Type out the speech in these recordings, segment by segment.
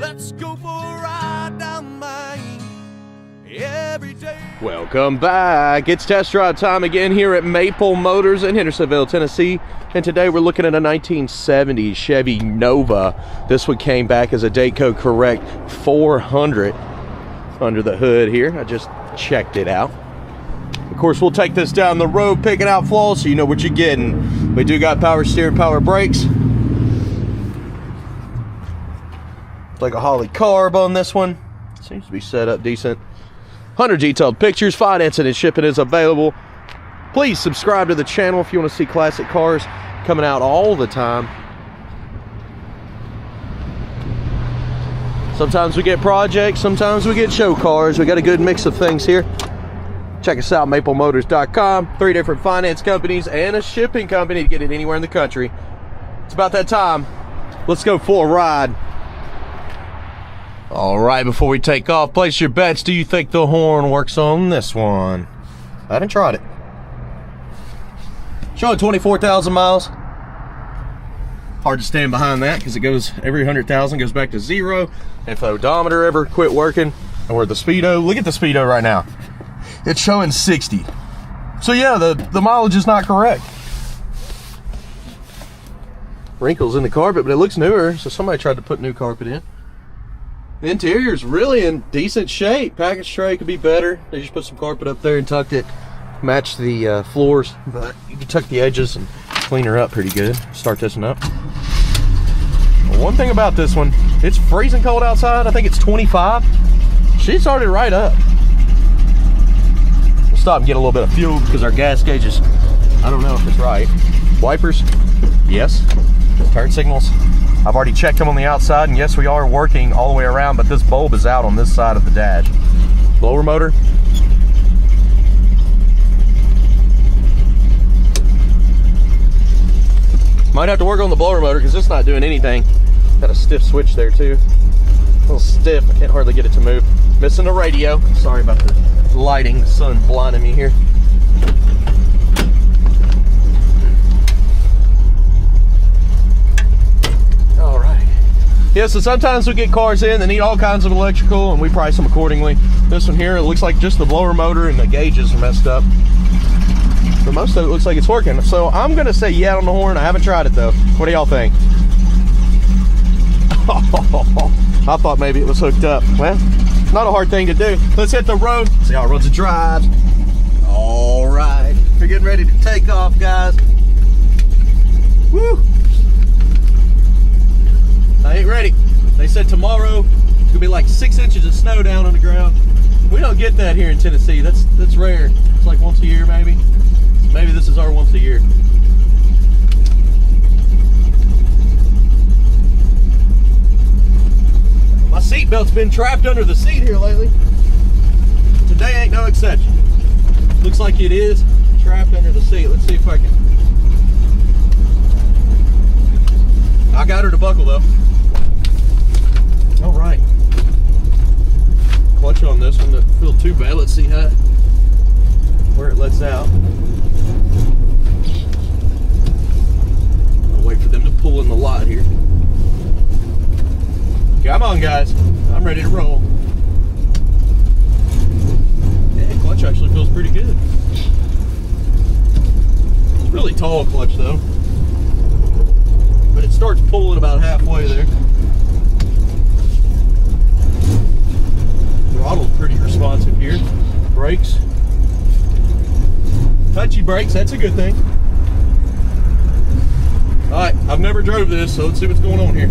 Let's go for a ride down Main every day. Welcome back. It's test drive time again here at Maple Motors in Hendersonville, Tennessee. And today we're looking at a 1970 Chevy Nova. This one came back as a Dayco Correct 400 under the hood here. I just checked it out. Of course, we'll take this down the road, picking out flaws so you know what you're getting. We do got power steering, power brakes. Like a Holly carb on this one. Seems to be set up decent. 100 detailed pictures. Financing and shipping is available. Please subscribe to the channel if you want to see classic cars coming out all the time. Sometimes we get projects, sometimes we get show cars. We got a good mix of things here. Check us out, maplemotors.com. 3 different finance companies and a shipping company to get it anywhere in the country. It's about that time. Let's go for a ride. All right, before we take off, place your bets. Do you think the horn works on this one? I haven't tried it. Showing 24,000 miles. Hard to stand behind that because it goes every 100,000 goes back to 0. If the odometer ever quit working, and where the speedo, look at the speedo right now. It's showing 60. So yeah, the mileage is not correct. Wrinkles in the carpet, but it looks newer, so somebody tried to put new carpet in. The interior is really in decent shape. Package tray could be better. They just put some carpet up there and tucked it, matched the floors, but you can tuck the edges and clean her up pretty good. Start this one up. Well, one thing about this one, it's freezing cold outside. I think it's 25. She started right up. We'll stop and get a little bit of fuel because our gas gauge is, I don't know if it's right. Wipers, yes. Turn signals, I've already checked them on the outside, and yes, we are working all the way around, but this bulb is out on this side of the dash. Blower motor. Might have to work on the blower motor because it's not doing anything. Got a stiff switch there too. A little stiff, I can't hardly get it to move. Missing the radio. Sorry about the lighting, the sun blinding me here. Yeah, so sometimes we get cars in that need all kinds of electrical and we price them accordingly. This one here, it looks like just the blower motor and the gauges are messed up. But most of it looks like it's working. So I'm gonna say yeah on the horn. I haven't tried it though. What do y'all think? I thought maybe it was hooked up. Well, not a hard thing to do. Let's hit the road, see how it runs and drives. All right, we're getting ready to take off, guys. Woo! I ain't ready. They said tomorrow it's gonna be like 6 inches of snow down on the ground. We don't get that here in Tennessee. That's rare. It's like once a year maybe. Maybe this is our once a year. My seatbelt's been trapped under the seat here lately. Today ain't no exception. Looks like it is trapped under the seat. Let's see if I can. I got her to buckle though. All right. Clutch on this one doesn't feel too bad. Let's see where it lets out. I'll wait for them to pull in the lot here. Come on, guys. I'm ready to roll. Yeah, clutch actually feels pretty good. It's really tall clutch though. But it starts pulling about halfway there. Throttle's pretty responsive here. Brakes. Touchy brakes, that's a good thing. Alright, I've never drove this, so let's see what's going on here.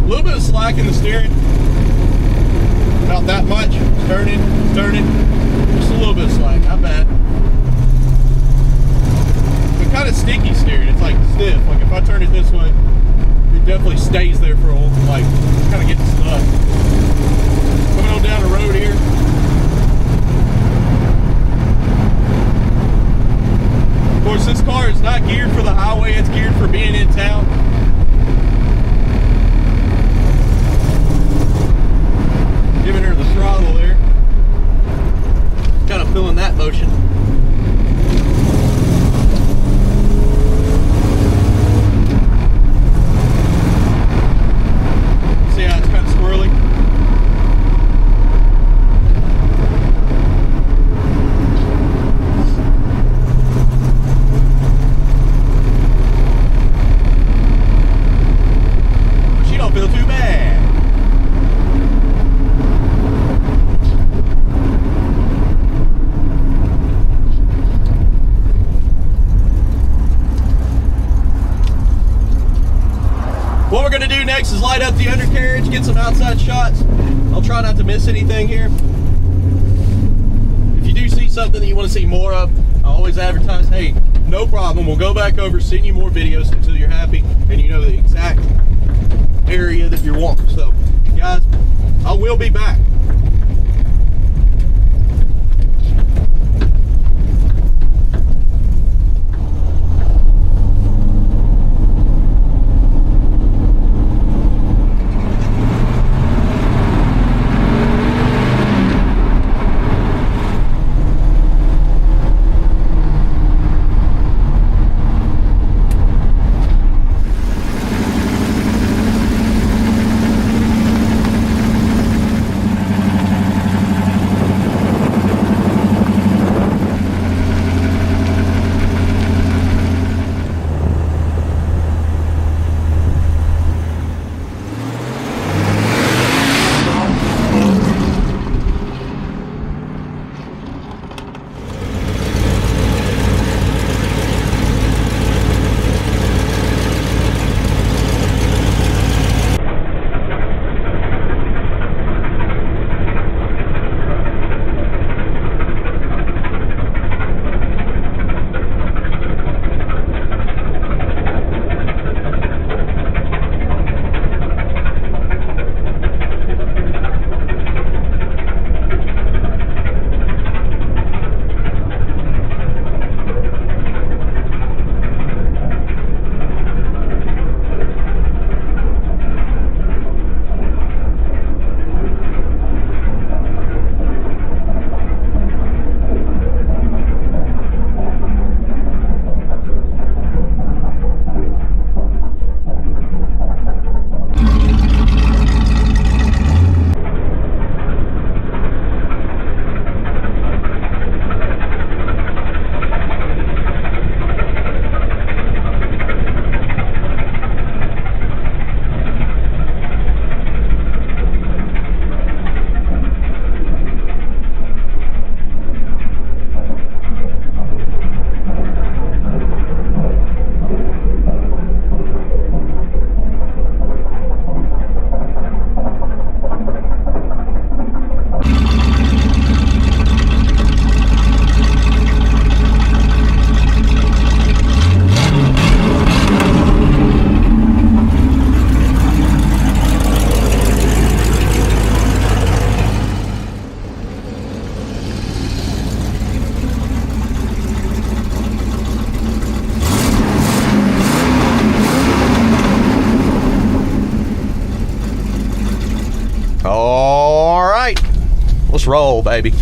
A little bit of slack in the steering. About that much. Turning. Just a little bit of slack, not bad. But kind of sticky steering. It's like stiff. Like if I turn it this way, it definitely stays there for a while. Like kind of getting stuck. Coming on down the road here. Of course, this car is not geared for the highway. It's geared for being in town. Giving her the throttle there. that motion. See how it's kind of swirly? But she don't feel too bad. What we're going to do next is light up the undercarriage, get some outside shots. I'll try not to miss anything here. If you do see something that you want to see more of, I always advertise, hey, no problem. We'll go back over, send you more videos until you're happy and you know the exact area that you want. So, guys, I will be back. Let's roll, baby.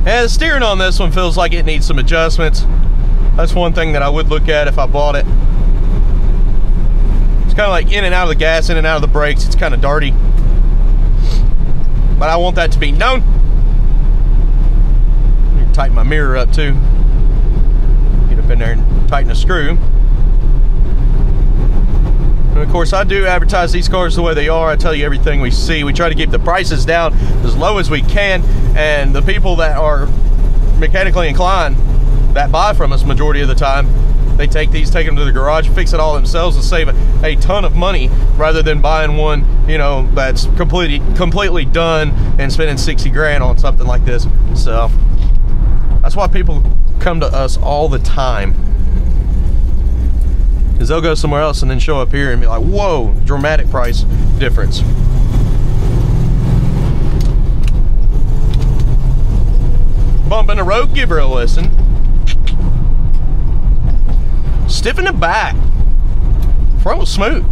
And the steering on this one feels like it needs some adjustments. That's one thing that I would look at if I bought it. It's kind of like in and out of the gas, in and out of the brakes. It's kind of darty. But I want that to be known. I can tighten my mirror up too. Get up in there and tighten a screw. And of course, I do advertise these cars the way they are. I tell you everything we see. We try to keep the prices down as low as we can, and the people that are mechanically inclined that buy from us majority of the time, they take them to the garage, fix it all themselves, and save a ton of money rather than buying one, you know, that's completely done and spending 60 grand on something like this. So that's why people come to us all the time, because they'll go somewhere else and then show up here and be like, whoa, dramatic price difference. Bump in the road, give her a listen. Stiff in the back. Front was smooth.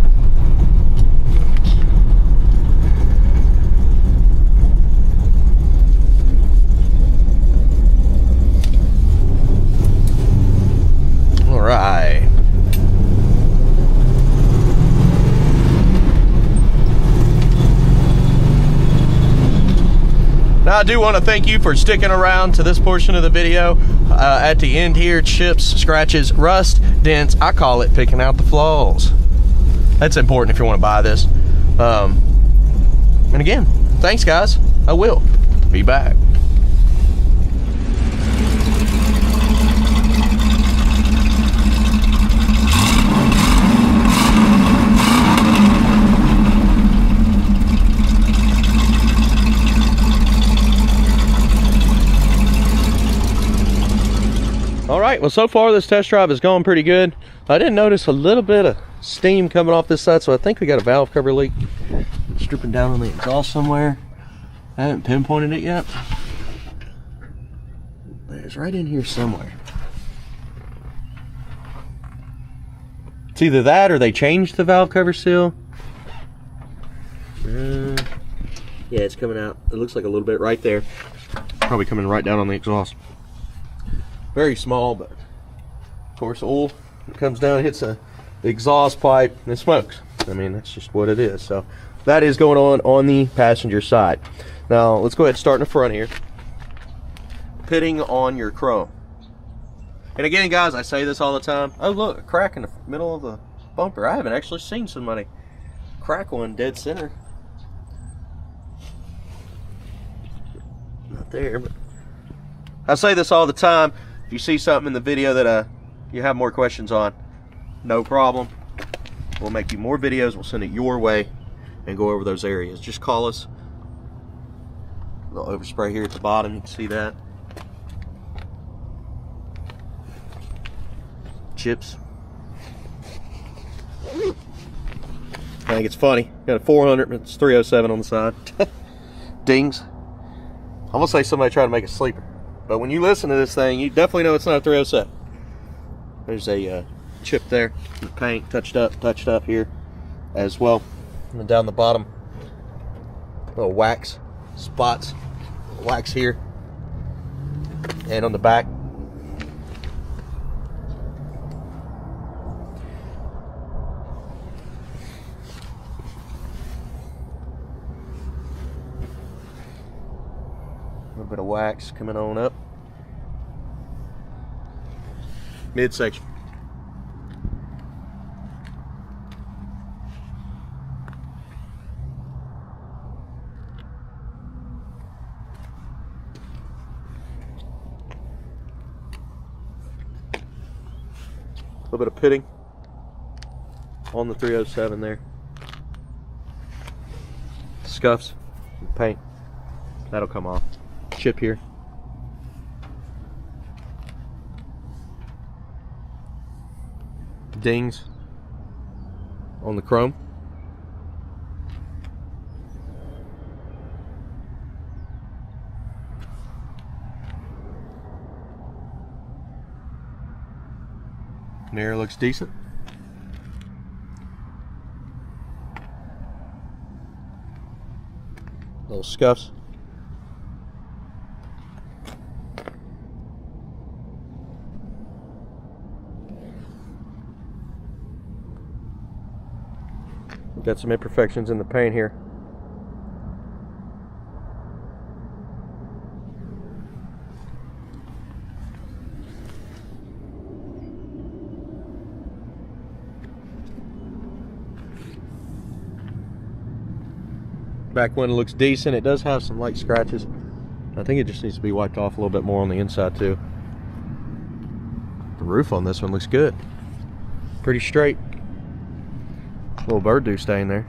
All right. Now, I do want to thank you for sticking around to this portion of the video. At the end here, chips, scratches, rust, dents. I call it picking out the flaws. That's important if you want to buy this. And again, thanks guys. I will be back. All right, well, so far this test drive is going pretty good. I did notice a little bit of steam coming off this side, so I think we got a valve cover leak. It's dripping down on the exhaust somewhere. I haven't pinpointed it yet. It's right in here somewhere. It's either that or they changed the valve cover seal. Yeah, it's coming out. It looks like a little bit right there. Probably coming right down on the exhaust. Very small, but of course oil comes down, hits the exhaust pipe, and it smokes. I mean, that's just what it is. So that is going on the passenger side. Now let's go ahead and start in the front here. Pitting on your chrome. And again, guys, I say this all the time. Oh look, a crack in the middle of the bumper. I haven't actually seen somebody crack one dead center. Not there, but I say this all the time. If you see something in the video that you have more questions on, no problem. We'll make you more videos. We'll send it your way and go over those areas. Just call us. A little overspray here at the bottom. You can see that. Chips. I think it's funny. Got a 400, but it's 307 on the side. Dings. I'm gonna say somebody tried to make a sleeper. But when you listen to this thing, you definitely know it's not a 307. There's a chip there, the paint touched up here as well. And then down the bottom, little wax spots, wax here, and on the back. A little bit of wax coming on up. Midsection. A little bit of pitting on the 307 there. Scuffs, paint. That'll come off. Chip here. Dings on the chrome. Mirror looks decent. Little scuffs. Got some imperfections in the paint here. Back window looks decent. It does have some light scratches. I think it just needs to be wiped off a little bit more on the inside too. The roof on this one looks good. Pretty straight. Little bird do stain there.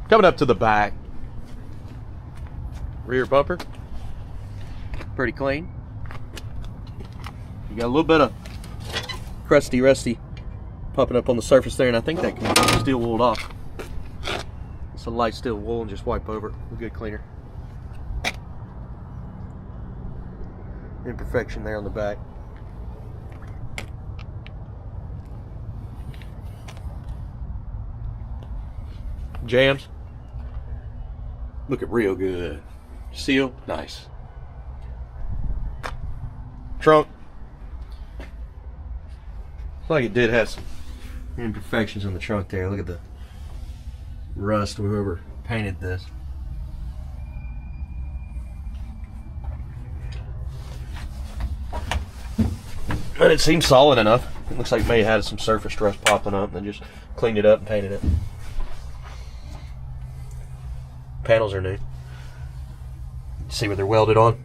Coming up to the back. Rear bumper. Pretty clean. You got a little bit of crusty, rusty popping up on the surface there, and I think that can be steel wooled off. Some light steel wool and just wipe over it with a good cleaner. Imperfection there on the back. Jams. Looking real good. Seal, nice. Trunk. Looks like it did have some imperfections in the trunk there. Look at the rust, whoever painted this. But it seems solid enough. It looks like it may have had some surface rust popping up and then just cleaned it up and painted it. Panels are new. See where they're welded on?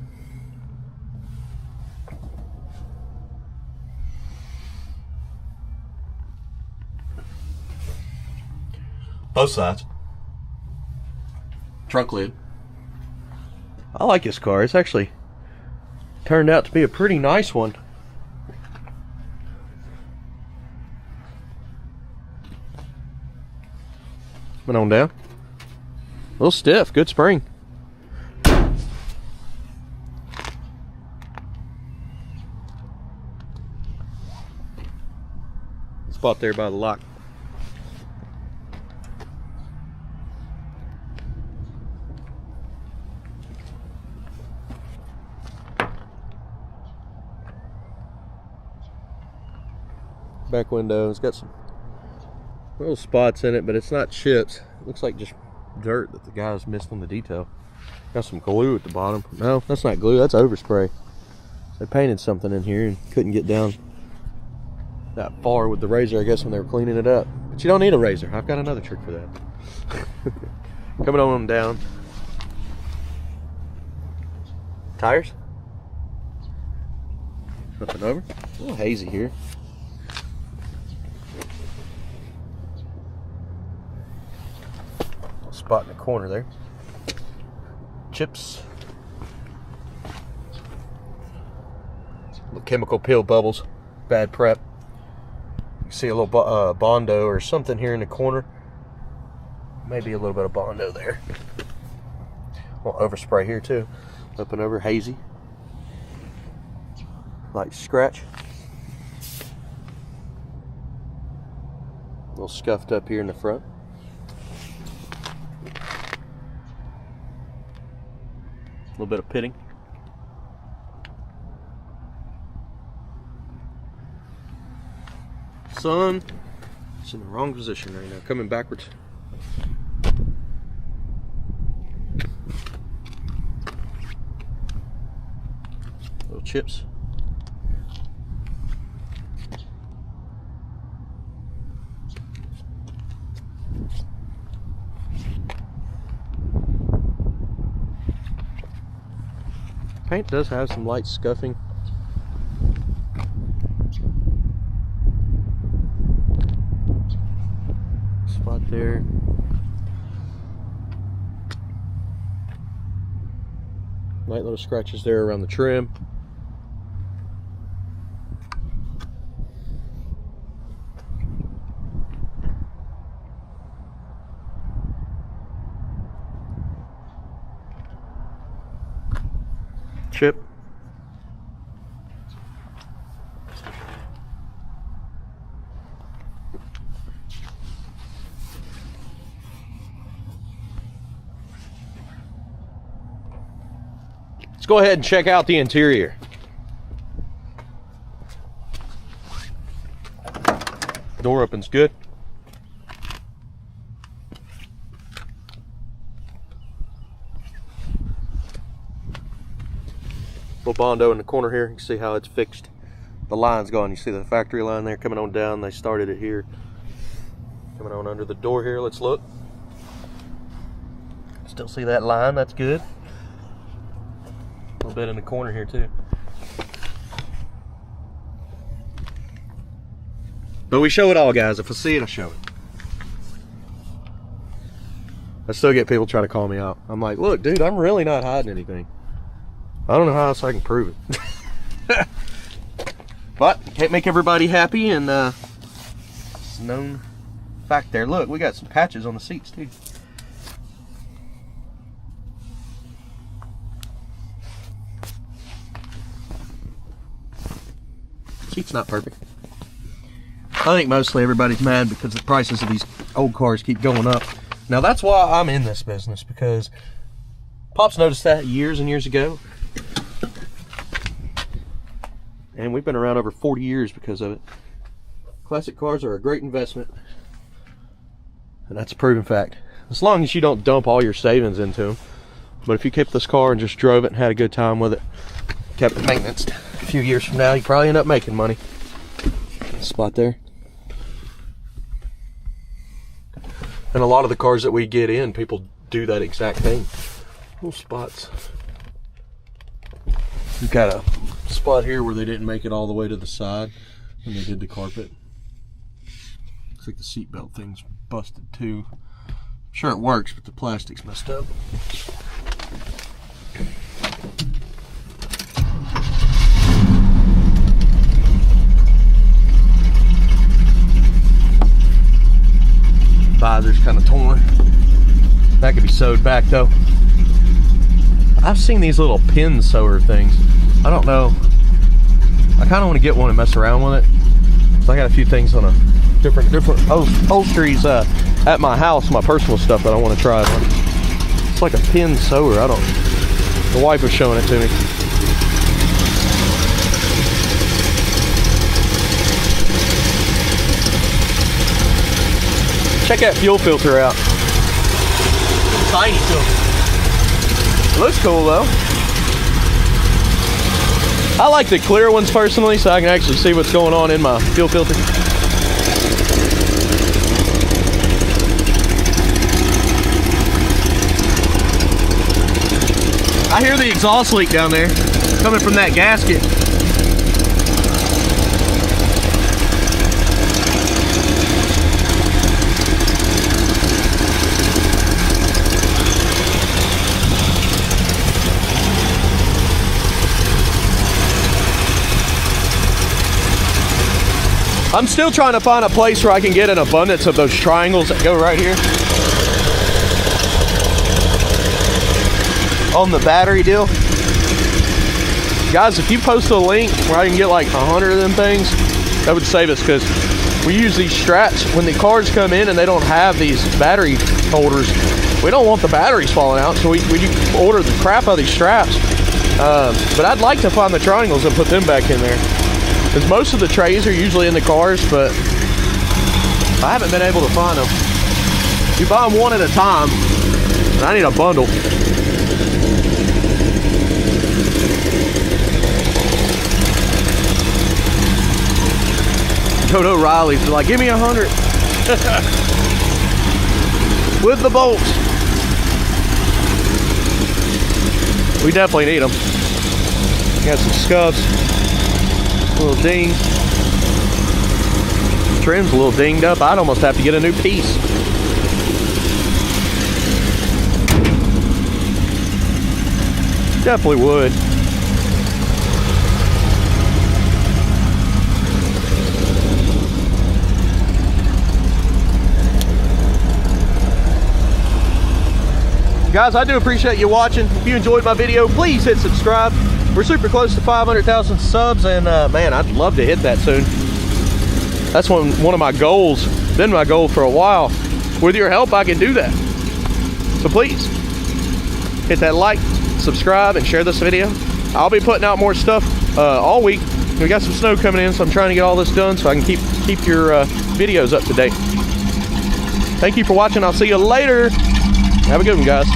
Both sides. Trunk lid. I like this car. It's actually turned out to be a pretty nice one. Went on down. A little stiff. Good spring. Spot there by the lock. Back window, it's got some little spots in it, but it's not chips. It looks like just dirt that the guys missed on the detail. Got some glue at the bottom. No, that's not glue, that's overspray. They painted something in here and couldn't get down that far with the razor, I guess, when they were cleaning it up. But you don't need a razor. I've got another trick for that. Coming on down. Tires. Flipping over. A little hazy here. Spot in the corner there. Chips. Little chemical peel bubbles. Bad prep. You can see a little Bondo or something here in the corner. Maybe a little bit of Bondo there. A little overspray here too. Up and over, hazy. Light scratch. A little scuffed up here in the front. A little bit of pitting. Sun, it's in the wrong position right now, coming backwards. Little chips. Paint does have some light scuffing. Spot there. Light little scratches there around the trim. Chip. Let's go ahead and check out the interior. Door opens good. Little Bondo in the corner here. You can see how it's fixed. The line's gone. You see the factory line there coming on down. They started it here. Coming on under the door here, let's look. Still see that line, that's good. A little bit in the corner here too. But we show it all, guys. If I see it, I show it. I still get people trying to call me out. I'm like, look, dude, I'm really not hiding anything. I don't know how else I can prove it. But can't make everybody happy, and it's a known fact there. Look, we got some patches on the seats too. Seat's not perfect. I think mostly everybody's mad because the prices of these old cars keep going up. Now that's why I'm in this business, because Pop's noticed that years and years ago. And we've been around over 40 years because of it. Classic cars are a great investment. And that's a proven fact. As long as you don't dump all your savings into them. But if you kept this car and just drove it and had a good time with it, kept it maintenance, a few years from now, you probably end up making money. Spot there. And a lot of the cars that we get in, people do that exact thing. Little spots. We've got a spot here where they didn't make it all the way to the side when they did the carpet. Looks like the seatbelt thing's busted too. I'm sure it works, but the plastic's messed up. Visor's kind of torn. That could be sewed back though. I've seen these little pin sewer things. I don't know. I kind of want to get one and mess around with it. So I got a few things on a different upholsteries at my house, my personal stuff that I want to try. It's like a pin sewer. I don't. The wife was showing it to me. Check that fuel filter out. Tiny too. It looks cool though. I like the clear ones personally, so I can actually see what's going on in my fuel filter. I hear the exhaust leak down there coming from that gasket. I'm still trying to find a place where I can get an abundance of those triangles that go right here. On the battery deal. Guys, if you post a link where I can get like 100 of them things, that would save us, because we use these straps when the cars come in and they don't have these battery holders. We don't want the batteries falling out, so we order the crap out of these straps. But I'd like to find the triangles and put them back in there. Because most of the trays are usually in the cars, but I haven't been able to find them. You buy them one at a time, and I need a bundle. Toto Riley's like, give me 100. With the bolts. We definitely need them. Got some scuffs. Little ding. Trim's a little dinged up. I'd almost have to get a new piece. Definitely would. Guys, I do appreciate you watching. If you enjoyed my video, please hit subscribe. We're super close to 500,000 subs, and man, I'd love to hit that soon. That's one of my goals, been my goal for a while. With your help, I can do that. So please, hit that like, subscribe, and share this video. I'll be putting out more stuff all week. We got some snow coming in, so I'm trying to get all this done so I can keep your videos up to date. Thank you for watching. I'll see you later. Have a good one, guys.